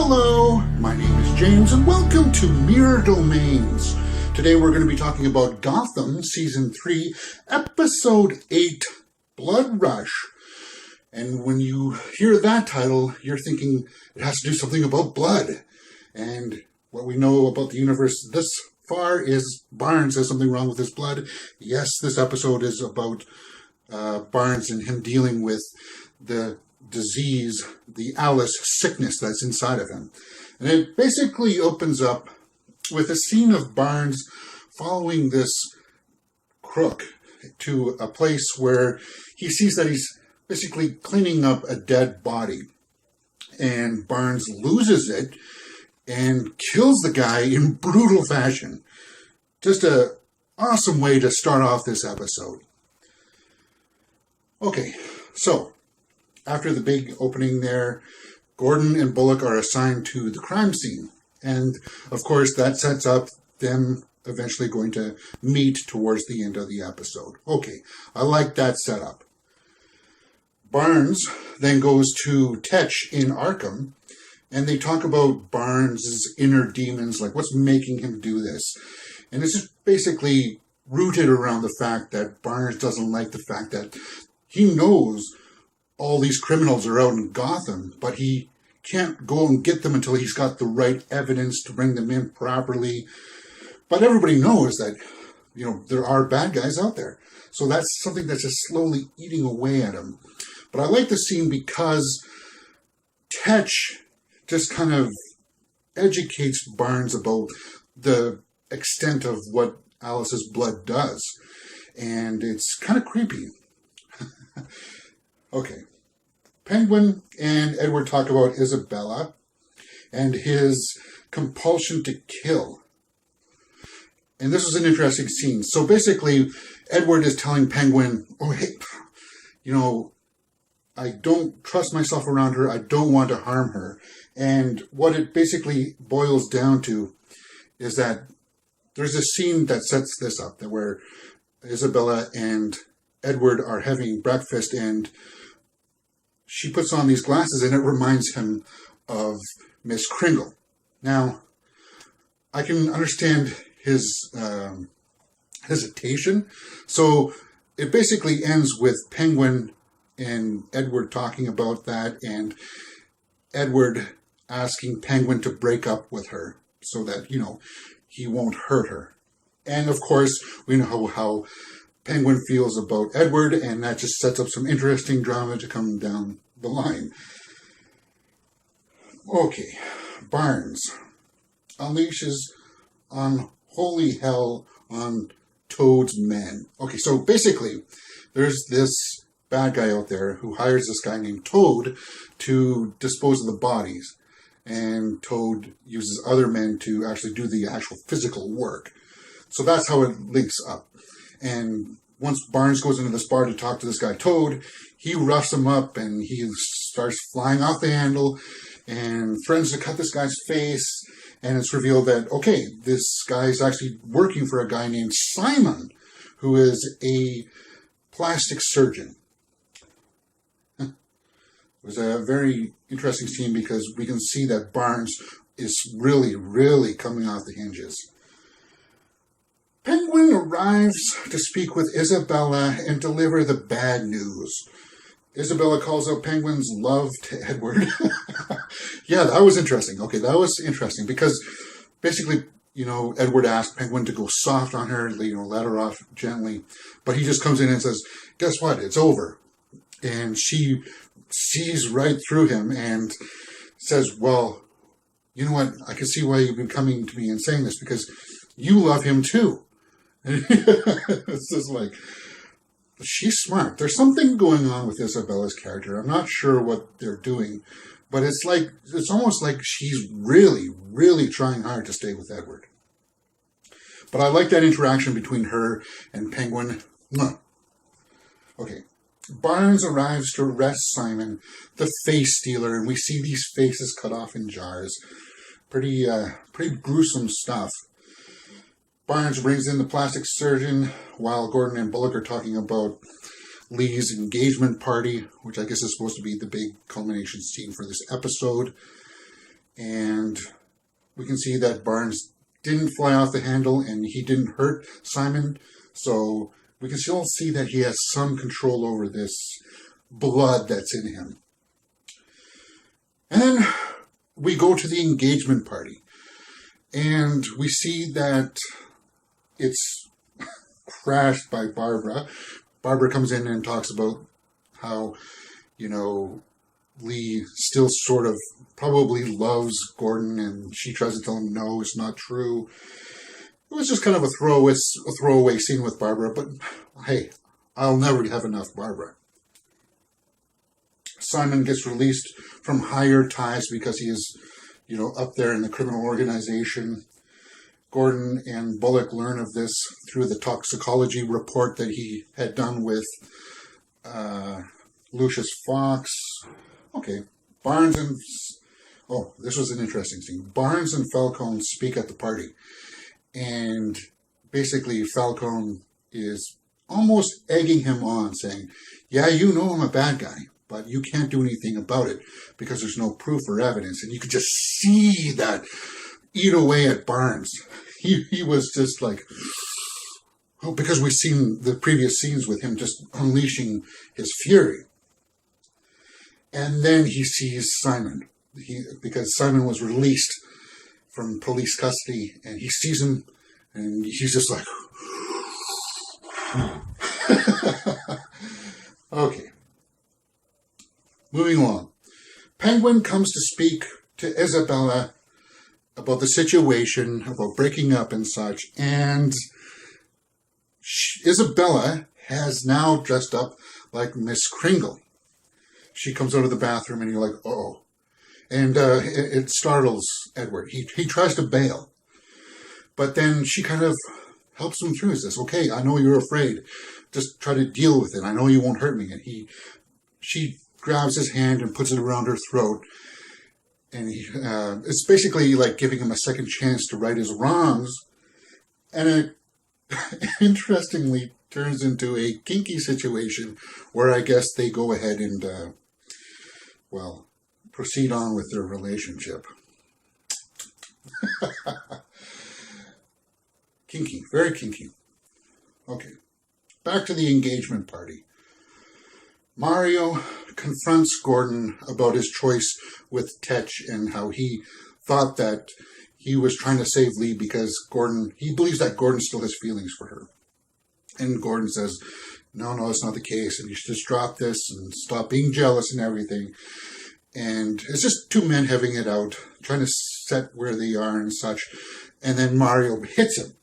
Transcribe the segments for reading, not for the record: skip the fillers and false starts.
Hello, my name is James and welcome to Mirror Domains. Today we're going to be talking about Gotham Season 3, Episode 8, Blood Rush. And when you hear that title, you're thinking it has to do something about blood. And what we know about the universe this far is Barnes has something wrong with his blood. Yes, this episode is about Barnes and him dealing with the disease, the Alice sickness that's inside of him. And it basically opens up with a scene of Barnes following this crook to a place where he sees that he's basically cleaning up a dead body. And Barnes loses it and kills the guy in brutal fashion. Just an awesome way to start off this episode. Okay, so after the big opening there, Gordon and Bullock are assigned to the crime scene. And, of course, that sets up them eventually going to meet towards the end of the episode. Okay, I like that setup. Barnes then goes to Tetch in Arkham, and they talk about Barnes' inner demons, like what's making him do this. And it's just basically rooted around the fact that Barnes doesn't like the fact that he knows all these criminals are out in Gotham, but he can't go and get them until he's got the right evidence to bring them in properly. But everybody knows that, there are bad guys out there. So that's something that's just slowly eating away at him. But I like the scene because Tetch just kind of educates Barnes about the extent of what Alice's blood does. And it's kind of creepy. Okay. Penguin and Edward talk about Isabella and his compulsion to kill. And this was an interesting scene. So basically, Edward is telling Penguin, oh, hey, I don't trust myself around her. I don't want to harm her. And what it basically boils down to is that there's a scene that sets this up, that where Isabella and Edward are having breakfast and she puts on these glasses and it reminds him of Miss Kringle. Now, I can understand his hesitation. So it basically ends with Penguin and Edward talking about that and Edward asking Penguin to break up with her so that, he won't hurt her. And of course, we know how Penguin feels about Edward, and that just sets up some interesting drama to come down the line. Okay, Barnes unleashes unholy hell on Toad's men. Okay, so basically, there's this bad guy out there who hires this guy named Toad to dispose of the bodies, and Toad uses other men to actually do the actual physical work. So that's how it links up. And once Barnes goes into this bar to talk to this guy Toad, he roughs him up and he starts flying off the handle and threatens to cut this guy's face. And it's revealed that, okay, this guy is actually working for a guy named Simon, who is a plastic surgeon. It was a very interesting scene because we can see that Barnes is really, really coming off the hinges. Penguin arrives to speak with Isabella and deliver the bad news. Isabella calls out Penguin's love to Edward. Yeah, that was interesting. Okay, that was interesting because basically, Edward asked Penguin to go soft on her, let her off gently. But he just comes in and says, guess what? It's over. And she sees right through him and says, well, you know what? I can see why you've been coming to me and saying this because you love him too. It's just like, she's smart. There's something going on with Isabella's character. I'm not sure what they're doing, but it's almost like she's really, really trying hard to stay with Edward. But I like that interaction between her and Penguin. Okay. Barnes arrives to arrest Simon, the face stealer, and we see these faces cut off in jars. Pretty gruesome stuff. Barnes brings in the plastic surgeon while Gordon and Bullock are talking about Lee's engagement party, which I guess is supposed to be the big culmination scene for this episode. And we can see that Barnes didn't fly off the handle and he didn't hurt Simon. So we can still see that he has some control over this blood that's in him. And then we go to the engagement party. And we see that it's crashed by Barbara. Barbara comes in and talks about how, Lee still sort of probably loves Gordon, and she tries to tell him, no, it's not true. It was just kind of a throwaway scene with Barbara, but hey, I'll never have enough Barbara. Simon gets released from higher ties because he is, up there in the criminal organization. Gordon and Bullock learn of this through the toxicology report that he had done with Lucius Fox. Okay, this was an interesting scene. Barnes and Falcone speak at the party. And basically Falcone is almost egging him on, saying, yeah, I'm a bad guy, but you can't do anything about it because there's no proof or evidence. And you could just see that eat away at Barnes. He was just like, because we've seen the previous scenes with him just unleashing his fury. And then he sees Simon, because Simon was released from police custody, and he sees him, and he's just like, okay. Moving along. Penguin comes to speak to Isabella about the situation, about breaking up and such, and Isabella has now dressed up like Miss Kringle. She comes out of the bathroom and you're like, uh-oh. And it startles Edward. He tries to bail. But then she kind of helps him through. He says, okay, I know you're afraid. Just try to deal with it. I know you won't hurt me. And she grabs his hand and puts it around her throat. And it's basically like giving him a second chance to right his wrongs. And it interestingly turns into a kinky situation where I guess they go ahead and, proceed on with their relationship. Kinky, very kinky. Okay, back to the engagement party. Mario confronts Gordon about his choice with Tetch and how he thought that he was trying to save Lee because he believes that Gordon still has feelings for her. And Gordon says, no, it's not the case, and you should just drop this and stop being jealous and everything. And it's just two men having it out, trying to set where they are and such. And then Mario hits him.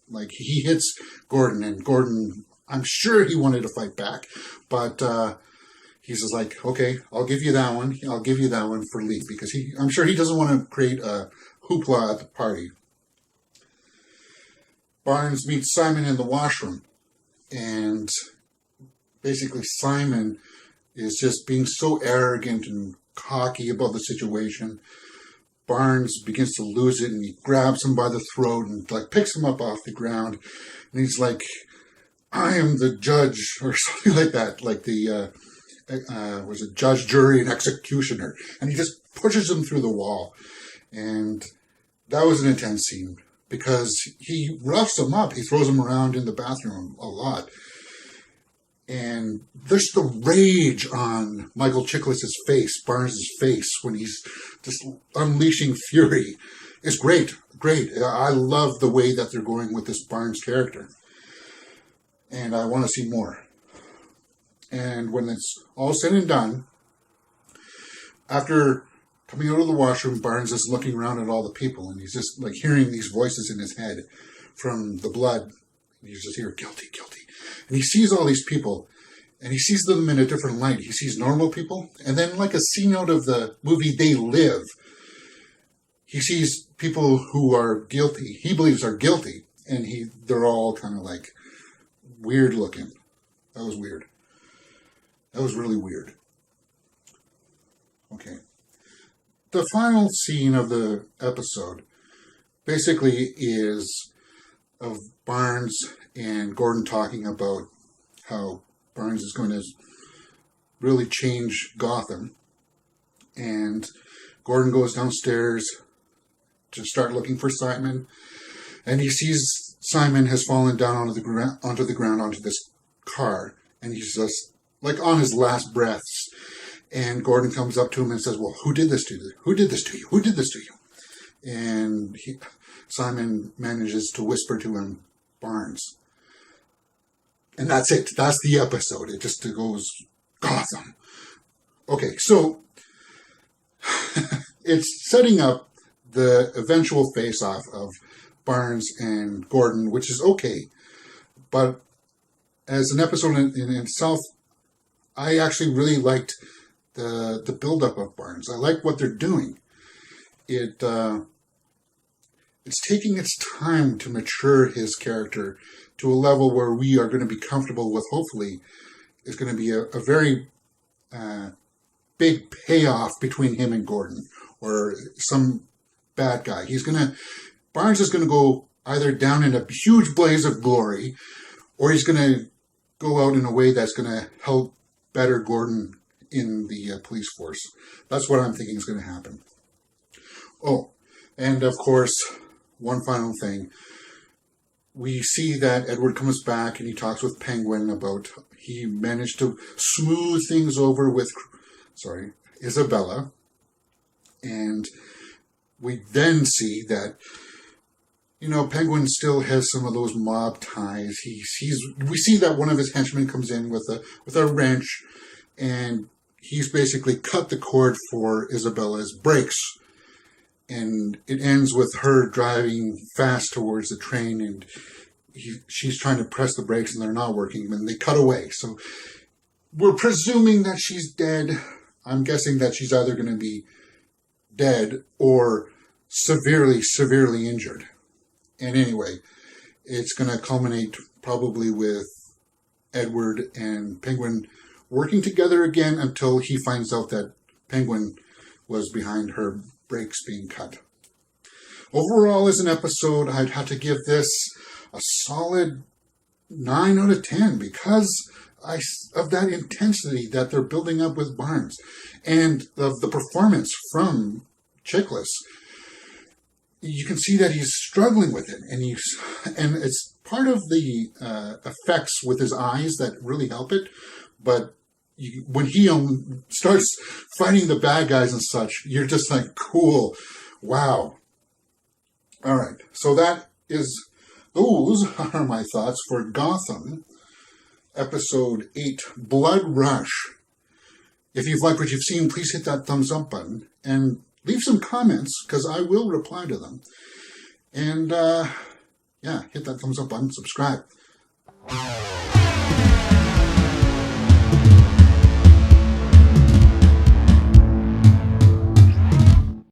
Like, he hits Gordon, and Gordon, I'm sure he wanted to fight back, but he's just like, okay, I'll give you that one. I'll give you that one for Lee, because I'm sure he doesn't want to create a hoopla at the party. Barnes meets Simon in the washroom, and basically Simon is just being so arrogant and cocky about the situation. Barnes begins to lose it, and he grabs him by the throat and picks him up off the ground, and he's like, I am the judge, or something like that, like the was it judge, jury, and executioner, and he just pushes him through the wall. And that was an intense scene because he roughs him up. He throws him around in the bathroom a lot. And there's the rage on Michael Chiklis' face, Barnes' face, when he's just unleashing fury. It's great. I love the way that they're going with this Barnes character. And I want to see more. And when it's all said and done, after coming out of the washroom, Barnes is looking around at all the people, and he's just hearing these voices in his head from the blood. And you just hear, guilty, guilty. And he sees all these people, and he sees them in a different light. He sees normal people, and then like a scene out of the movie They Live, he sees people who are guilty, he believes are guilty, and they're all kind of weird looking. That was weird. That was really weird. Okay. The final scene of the episode basically is of Barnes and Gordon talking about how Barnes is going to really change Gotham. And Gordon goes downstairs to start looking for Simon, and he sees Simon has fallen down onto the ground onto this car, and he's just like on his last breaths. And Gordon comes up to him and says, "Well, who did this to you? Who did this to you? Who did this to you?" And Simon manages to whisper to him, "Barnes." And that's it. That's the episode. It just goes Gotham. Okay, so it's setting up the eventual face-off of Barnes and Gordon, which is okay. But as an episode in itself, I actually really liked the build-up of Barnes. I like what they're doing. It's taking its time to mature his character to a level where we are going to be comfortable with, hopefully, is going to be a very big payoff between him and Gordon, or some bad guy. Barnes is going to go either down in a huge blaze of glory, or he's going to go out in a way that's going to help better Gordon in the police force. That's what I'm thinking is going to happen. Oh, and of course, one final thing. We see that Edward comes back and he talks with Penguin about he managed to smooth things over with, Isabella. And we then see that, Penguin still has some of those mob ties. We see that one of his henchmen comes in with a wrench, and he's basically cut the cord for Isabella's brakes. And it ends with her driving fast towards the train, and she's trying to press the brakes, and they're not working, and they cut away. So we're presuming that she's dead. I'm guessing that she's either going to be dead or severely, severely injured. And anyway, it's going to culminate probably with Edward and Penguin working together again until he finds out that Penguin was behind her brakes being cut. Overall, as an episode, I'd have to give this a solid 9 out of 10 because of that intensity that they're building up with Barnes and of the performance from Chiklis. You can see that he's struggling with it, and it's part of the effects with his eyes that really help it. But when he starts fighting the bad guys and such, you're just like, cool, wow. All right, so those are my thoughts for Gotham, Episode 8, Blood Rush. If you've liked what you've seen, please hit that thumbs up button and leave some comments, because I will reply to them. And, hit that thumbs up button, subscribe.